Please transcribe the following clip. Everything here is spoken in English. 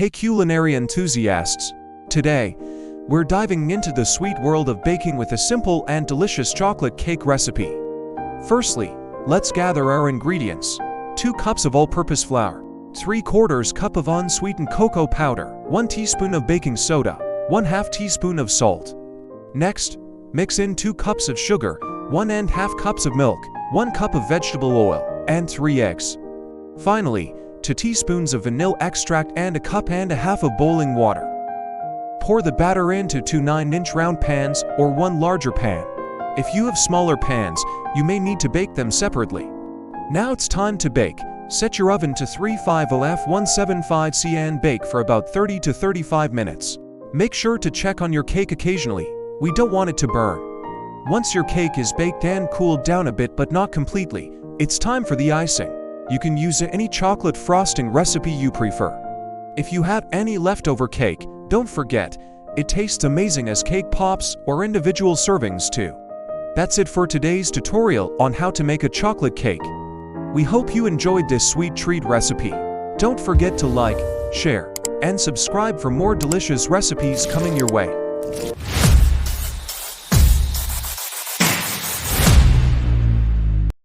Hey culinary enthusiasts! Today, we're diving into the sweet world of baking with a simple and delicious chocolate cake recipe. Firstly, let's gather our ingredients. 2 cups of all-purpose flour, 3/4 cup of unsweetened cocoa powder, 1 teaspoon of baking soda, 1/2 teaspoon of salt. Next, mix in 2 cups of sugar, 1½ cups of milk, 1 cup of vegetable oil, and 3 eggs. Finally, 2 teaspoons of vanilla extract and 1.5 cups of boiling water. Pour the batter into 2 9-inch round pans or 1 larger pan. If you have smaller pans, you may need to bake them separately. Now it's time to bake. Set your oven to 350 F175C and bake for about 30 to 35 minutes. Make sure to check on your cake occasionally. We don't want it to burn. Once your cake is baked and cooled down a bit but not completely, it's time for the icing. You can use any chocolate frosting recipe you prefer. If you have any leftover cake, don't forget, it tastes amazing as cake pops or individual servings too. That's it for today's tutorial on how to make a chocolate cake. We hope you enjoyed this sweet treat recipe. Don't forget to like, share, and subscribe for more delicious recipes coming your way.